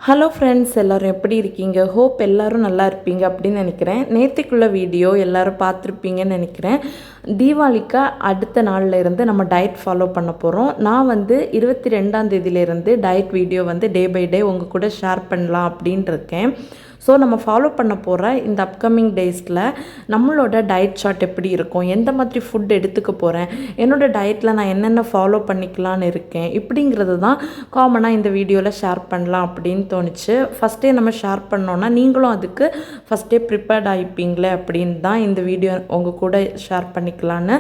Hello friends, எல்லோரும் எப்படி இருக்கீங்க? ஹோப் எல்லோரும் நல்லா இருப்பீங்க அப்படின்னு நினைக்கிறேன். நேற்றுக்குள்ள வீடியோ எல்லோரும் பார்த்துருப்பீங்கன்னு நினைக்கிறேன். தீபாவளிக்கு அடுத்த நாளில் இருந்து நம்ம டயட் ஃபாலோ பண்ண போகிறோம். நான் 22ஆம் தேதியிலேருந்து diet video day by day உங்கள் கூட ஷேர் பண்ணலாம் அப்படின்ட்டு இருக்கேன். ஸோ நம்ம ஃபாலோ பண்ண போகிற இந்த அப்கமிங் டேஸில் நம்மளோட டயட் சார்ட் எப்படி இருக்கும், எந்த மாதிரி ஃபுட் எடுத்துக்க போகிறேன், என்னோடய டயட்டில் நான் என்னென்ன ஃபாலோ பண்ணிக்கலான்னு இருக்கேன், இப்படிங்கிறது தான் காமனாக இந்த வீடியோவில் ஷேர் பண்ணலாம் அப்படின்னு தோணுச்சு. ஃபஸ்ட்டே நம்ம ஷேர் பண்ணோன்னா நீங்களும் அதுக்கு ஃபஸ்ட்டே ப்ரிப்பேர்ட் ஆகிப்பீங்களே அப்படின்னு தான் இந்த வீடியோ உங்கள் கூட ஷேர் பண்ணிக்கலான்னு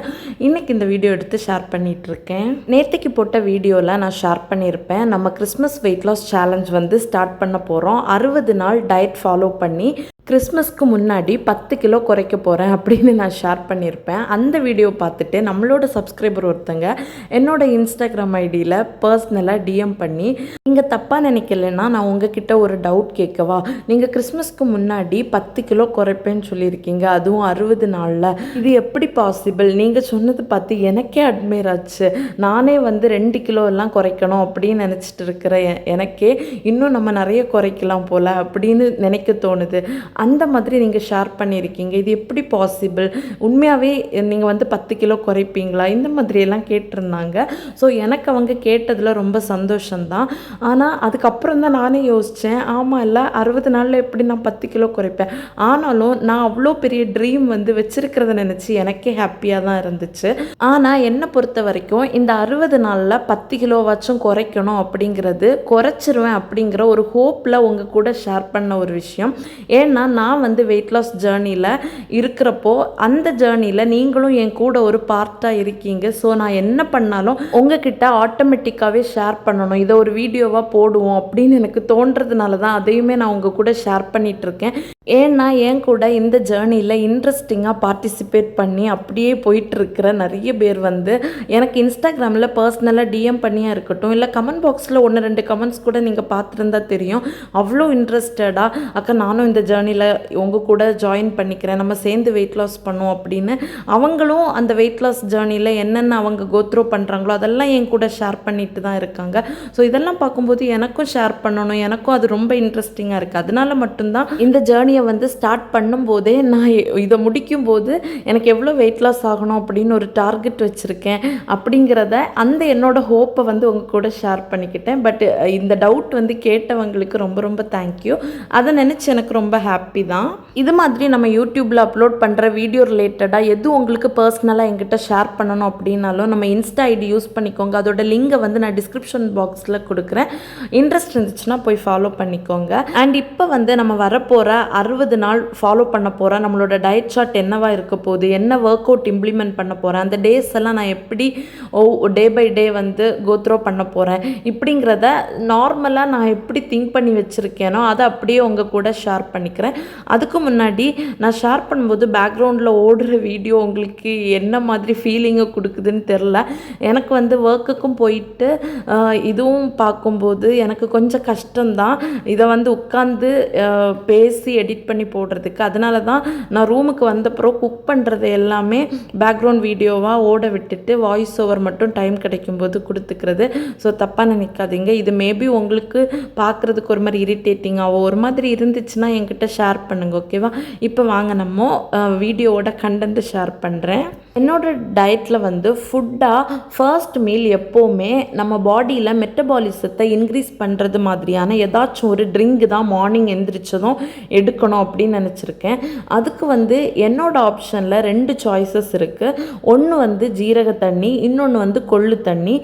இன்றைக்கி இந்த வீடியோ எடுத்து ஷேர் பண்ணிகிட்ருக்கேன். நேற்றுக்கு போட்ட வீடியோவில் நான் ஷேர் பண்ணியிருப்பேன், நம்ம Christmas weight loss challenge start பண்ண போகிறோம். 60 நாள் டயட் ஃபாலோ பண்ணி கிறிஸ்மஸ்க்கு முன்னாடி 10 கிலோ குறைக்க போகிறேன் அப்படின்னு நான் ஷேர் பண்ணியிருப்பேன். அந்த வீடியோ பார்த்துட்டு நம்மளோட சப்ஸ்கிரைபர் ஒருத்தங்க என்னோடய இன்ஸ்டாகிராம் ஐடியில் பர்சனலாக டிஎம் பண்ணி, நீங்கள் தப்பாக நினைக்கலன்னா நான் உங்ககிட்ட ஒரு டவுட் கேட்கவா, நீங்கள் கிறிஸ்மஸ்க்கு முன்னாடி 10 கிலோ குறைப்பேன்னு சொல்லியிருக்கீங்க, அதுவும் 60 நாளில், இது எப்படி பாசிபிள்? நீங்கள் சொன்னது பார்த்து எனக்கே அட்மையர் ஆச்சு. நானே 2 கிலோ எல்லாம் குறைக்கணும் அப்படின்னு நினச்சிட்டு இருக்கிற எனக்கே இன்னும் நம்ம நிறைய குறைக்கலாம் போல் அப்படின்னு நினைக்க தோணுது. அந்த மாதிரி நீங்கள் ஷேர் பண்ணியிருக்கீங்க, இது எப்படி பாசிபிள்? உண்மையாகவே நீங்கள் 10 கிலோ குறைப்பீங்களா? இந்த மாதிரியெல்லாம் கேட்டிருந்தாங்க. ஸோ எனக்கு அவங்க கேட்டதில் ரொம்ப சந்தோஷந்தான். ஆனால் அதுக்கப்புறம் தான் நானே யோசித்தேன், ஆமாம் இல்லை 60 நாளில் எப்படி நான் 10 கிலோ குறைப்பேன்? ஆனாலும் நான் அவ்வளோ பெரிய ட்ரீம் வச்சுருக்கிறத நினச்சி எனக்கே ஹாப்பியாக தான் இருந்துச்சு. ஆனால் என்னை பொறுத்த வரைக்கும் இந்த 60 நாளில் 10 கிலோவாச்சும் குறைக்கணும் அப்படிங்கிறது, குறைச்சிருவேன் அப்படிங்கிற ஒரு ஹோப்பில் உங்கள் கூட ஷேர் பண்ண ஒரு விஷயம். ஏன்னா நான் வெயிட் லாஸ் ஜேர்னியில் இருக்கிறப்போ அந்த ஜேர்னியில் நீங்களும் என் கூட ஒரு பார்ட்டாக இருக்கீங்க. ஸோ நான் என்ன பண்ணாலும் உங்ககிட்ட ஆட்டோமேட்டிக்காகவே ஷேர் பண்ணணும், இதை ஒரு வீடியோவாக போடுவோம் அப்படின்னு எனக்கு தோன்றதுனால தான் அதையுமே நான் உங்கள் கூட ஷேர் பண்ணிகிட்ருக்கேன். ஏன்னா என் கூட இந்த ஜேர்னியில் இன்ட்ரெஸ்டிங்காக பார்ட்டிசிபேட் பண்ணி அப்படியே போயிட்டுருக்கிற நிறைய பேர் எனக்கு இன்ஸ்டாகிராமில் பர்சனலாக டிஎம் பண்ணியாக இருக்கட்டும், இல்லை கமெண்ட் பாக்ஸில் 1-2 கமெண்ட்ஸ் கூட நீங்கள் பார்த்துருந்தா தெரியும், அவ்வளோ இன்ட்ரெஸ்டடாக அக்கா நானும் இந்த ஜேர்னியில் உங்கள் கூட ஜாயின் பண்ணிக்கிறேன், நம்ம சேர்ந்து வெயிட் லாஸ் பண்ணுவோம் அப்படின்னு அவங்களும் அந்த வெயிட் லாஸ் ஜேர்னியில் என்னென்ன அவங்க கோத்ரோ பண்ணுறாங்களோ அதெல்லாம் என் கூட ஷேர் பண்ணிட்டு தான் இருக்காங்க. ஸோ இதெல்லாம் பார்க்கும்போது எனக்கும் ஷேர் பண்ணணும், எனக்கும் அது ரொம்ப இன்ட்ரெஸ்டிங்காக இருக்குது. அதனால மட்டும்தான் இந்த ஜேர்னியை ஸ்டார்ட் பண்ணும்போதே நான் இதை முடிக்கும்போது எனக்கு எவ்வளோ வெயிட் லாஸ் ஆகணும் அப்படின்னு ஒரு டார்கெட் வச்சுருக்கேன் அப்படிங்கிறத அந்த என்னோட ஹோப்பை உங்கள் கூட ஷேர் பண்ணிக்கிட்டேன். பட் இந்த டவுட் கேட்டவங்களுக்கு ரொம்ப ரொம்ப தேங்க்யூ. அதை நினச்சி எனக்கு ரொம்ப ஹாப்பி தான். இது மாதிரி நம்ம யூடியூப்பில் அப்லோட் பண்ணுற வீடியோ ரிலேட்டடாக எது உங்களுக்கு பர்சனலாக என்கிட்ட ஷேர் பண்ணணும் அப்படின்னாலும் நம்ம இன்ஸ்டா ஐடி யூஸ் பண்ணிக்கோங்க. அதோட லிங்கை நான் டிஸ்கிரிப்ஷன் பாக்ஸில் கொடுக்குறேன். இன்ட்ரெஸ்ட் இருந்துச்சுன்னா போய் ஃபாலோ பண்ணிக்கோங்க. அண்ட் இப்போ நம்ம வரப்போகிற 60 நாள் ஃபாலோ பண்ண போகிறேன், நம்மளோட டயட் சார்ட் என்னவா இருக்க போகுது, என்ன ஒர்க் அவுட் இம்ப்ளிமெண்ட் பண்ண போகிறேன், அந்த டேஸ் எல்லாம் நான் எப்படி டே பை டே கோத்ரோ பண்ண போகிறேன், இப்படிங்கிறத நார்மலாக நான் எப்படி திங்க் பண்ணி வச்சுருக்கேனோ அதை அப்படியே உங்கள் கூட ஷேர் பண்ணிக்கிறேன். அதுக்கு முன்னாடி நான் ஷேர் பண்ணும்போது பேக்ரவுண்டில் ஓடுற வீடியோ உங்களுக்கு என்ன மாதிரி ஃபீலிங்கை கொடுக்குதுன்னு தெரில. எனக்கு ஒர்க்குக்கும் போயிட்டு இதுவும் பார்க்கும்போது எனக்கு கொஞ்சம் கஷ்டம்தான் இதை உட்காந்து பேசி எடிட் பண்ணி போடுறதுக்கு. அதனால தான் நான் ரூமுக்கு வந்தப்புறம் குக் பண்ணுறது எல்லாமே பேக்ரவுண்ட் வீடியோவாக ஓட விட்டுட்டு வாய்ஸ் ஓவர் மட்டும் டைம் கிடைக்கும்போது கொடுத்துக்கிறது. ஸோ தப்பாக நினைக்காதீங்க. இது மேபி உங்களுக்கு பார்க்குறதுக்கு ஒரு மாதிரி இரிட்டேட்டிங்காகவோ ஒரு மாதிரி இருந்துச்சுன்னா என்கிட்ட ஷேர் பண்ணுங்க, ஓகேவா? இப்போ வாங்க நம்ம வீடியோவோட கண்டென்ட் ஷேர் பண்ணுறேன். என்னோட டயட்டில் ஃபுட்டாக ஃபர்ஸ்ட் மீல் எப்போவுமே நம்ம பாடியில் மெட்டபாலிசத்தை இன்க்ரீஸ் பண்ணுறது மாதிரியான ஏதாச்சும் ஒரு ட்ரிங்க் தான் மார்னிங் எந்திரிச்சதும் எடுக்கணும் அப்படின்னு நினச்சிருக்கேன். அதுக்கு என்னோட ஆப்ஷனில் 2 சாய்ஸஸ் இருக்குது. ஒன்று ஜீரக தண்ணி, இன்னொன்று கொள்ளு தண்ணி.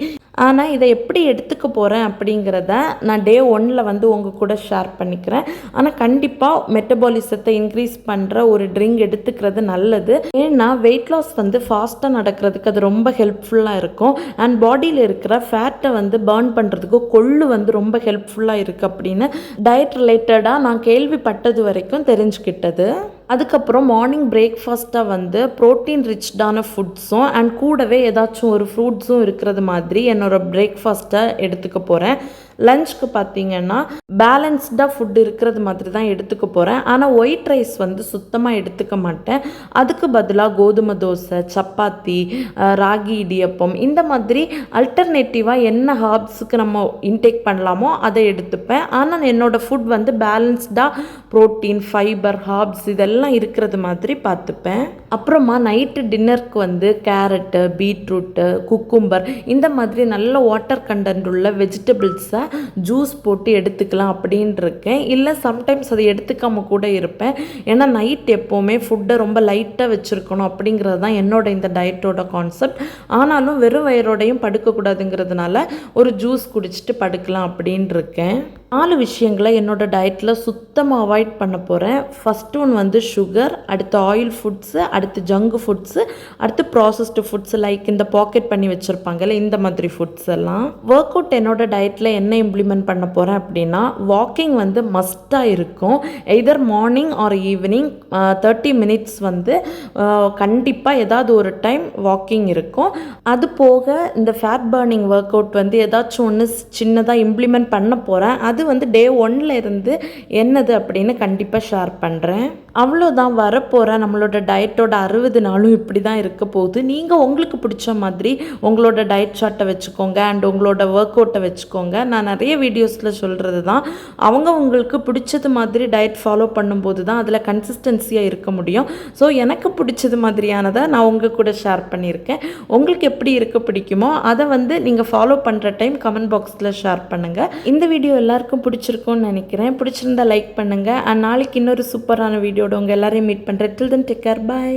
ஆனால் இதை எப்படி எடுத்துக்க போகிறேன் அப்படிங்கிறத நான் டே 1 உங்கள் கூட ஷேர் பண்ணிக்கிறேன். ஆனால் கண்டிப்பாக மெட்டபாலிசத்தை இன்க்ரீஸ் பண்ணுற ஒரு ட்ரிங்க் எடுத்துக்கிறது நல்லது. ஏன்னா வெயிட் லாஸ் ஃபாஸ்ட்டாக நடக்கிறதுக்கு அது ரொம்ப ஹெல்ப்ஃபுல்லாக இருக்கும். அண்ட் பாடியில் இருக்கிற ஃபேட்டை பர்ன் பண்ணுறதுக்கு கொள்ளு ரொம்ப ஹெல்ப்ஃபுல்லாக இருக்குது அப்படின்னு டயட் ரிலேட்டடாக நான் கேள்விப்பட்டது வரைக்கும் தெரிஞ்சுக்கிட்டது. அதுக்கப்புறம் மார்னிங் பிரேக்ஃபாஸ்ட்டாக ப்ரோட்டீன் ரிச்டான ஃபுட்ஸும் அண்ட் கூடவே ஏதாச்சும் ஒரு ஃப்ரூட்ஸும் இருக்கிறது மாதிரி என்னோடய பிரேக்ஃபாஸ்ட்டை எடுத்துக்க போகிறேன். லஞ்சுக்கு பார்த்தீங்கன்னா பேலன்ஸ்டாக ஃபுட் இருக்கிறது மாதிரி தான் எடுத்துக்க போகிறேன். ஆனால் ஒயிட் ரைஸ் வந்து சுத்தமாக எடுத்துக்க மாட்டேன். அதுக்கு பதிலாக கோதுமை தோசை, சப்பாத்தி, ராகி இடியப்பம் இந்த மாதிரி அல்டர்னேட்டிவாக என்ன ஹார்ப்ஸுக்கு நம்ம இன்டேக் பண்ணலாமோ அதை எடுத்துப்பேன். ஆனால் என்னோடய ஃபுட் வந்து பேலன்ஸ்டாக ப்ரோட்டீன், ஃபைபர், ஹார்ப்ஸ் இதெல்லாம் இருக்கிறது மாதிரி பார்த்துப்பேன். அப்புறமா நைட்டு டின்னருக்கு வந்து கேரட்டு, பீட்ரூட்டு, குக்கும்பர் இந்த மாதிரி நல்ல வாட்டர் கண்டென்ட் உள்ள வெஜிடபிள்ஸை ஜூஸ் போட்டு எடுத்துக்கலாம் அப்படின்னு இருக்கேன். இல்லை சம்டைம்ஸ் அதை எடுத்துக்காமல் கூட இருப்பேன். ஏன்னா நைட் எப்போவுமே ஃபுட்டை ரொம்ப லைட்டாக வச்சுருக்கணும் அப்படிங்கிறது தான் என்னோட இந்த டயட்டோட கான்செப்ட். ஆனாலும் வெறும் வயிறோடையும் படுக்கக்கூடாதுங்கிறதுனால ஒரு ஜூஸ் குடிச்சிட்டு படுக்கலாம் அப்படின்னு இருக்கேன். 4 விஷயங்களை என்னோடய டயட்டில் சுத்தமாக அவாய்ட் பண்ண போகிறேன். ஃபஸ்ட்டு ஒன் வந்து சுகர், அடுத்து ஆயில் ஃபுட்ஸு, அடுத்து ஜங்க் ஃபுட்ஸு, அடுத்து ப்ராசஸ்டு ஃபுட்ஸு லைக் இந்த பாக்கெட் பண்ணி வச்சுருப்பாங்கல்ல இந்த மாதிரி ஃபுட்ஸ் எல்லாம். ஒர்க் அவுட் என்னோடய டயட்டில் என்ன இம்ப்ளிமெண்ட் பண்ண போகிறேன் அப்படின்னா வாக்கிங் வந்து மஸ்ட்டாக இருக்கும். Either morning or evening 30 minutes வந்து கண்டிப்பாக ஏதாவது ஒரு டைம் வாக்கிங் இருக்கும். அது போக இந்த ஃபேட் பர்னிங் ஒர்க் அவுட் வந்து ஏதாச்சும் ஒன்று சின்னதாக இம்ப்ளிமெண்ட் பண்ண போகிறேன். அது வந்து டே 1ல் இருந்து என்னது அப்படின்னு கண்டிப்பாக ஷேர் பண்ணுறேன். அவ்வளோதான் வரப்போகிற நம்மளோட டயட்டோட 60 நாளும் இப்படி தான் இருக்க போகுது. நீங்கள் உங்களுக்கு பிடிச்ச மாதிரி உங்களோட டயட் சார்ட்டை வச்சுக்கோங்க அண்ட் உங்களோட ஒர்க் அவுட்டை வச்சுக்கோங்க. நான் நிறைய வீடியோஸில் சொல்கிறது தான் உங்களுக்கு பிடிச்சது மாதிரி டயட் ஃபாலோ பண்ணும்போது தான் அதில் கன்சிஸ்டன்சியாக இருக்க முடியும். ஸோ எனக்கு பிடிச்சது மாதிரியானதை நான் உங்கள் கூட ஷேர் பண்ணியிருக்கேன். உங்களுக்கு எப்படி இருக்க பிடிக்குமோ அதை வந்து நீங்கள் ஃபாலோ பண்ணுற டைம் கமெண்ட் பாக்ஸில் ஷேர் பண்ணுங்கள். இந்த வீடியோ எல்லாருக்கும் பிடிச்சிருக்கும்னு நினைக்கிறேன். பிடிச்சிருந்தா லைக் பண்ணுங்கள். அண்ட் நாளைக்கு இன்னொரு சூப்பரான வீடியோட உங்கள் எல்லாரையும் மீட் பண்ணுறேன். டில் தென் டேக் கேர், பை.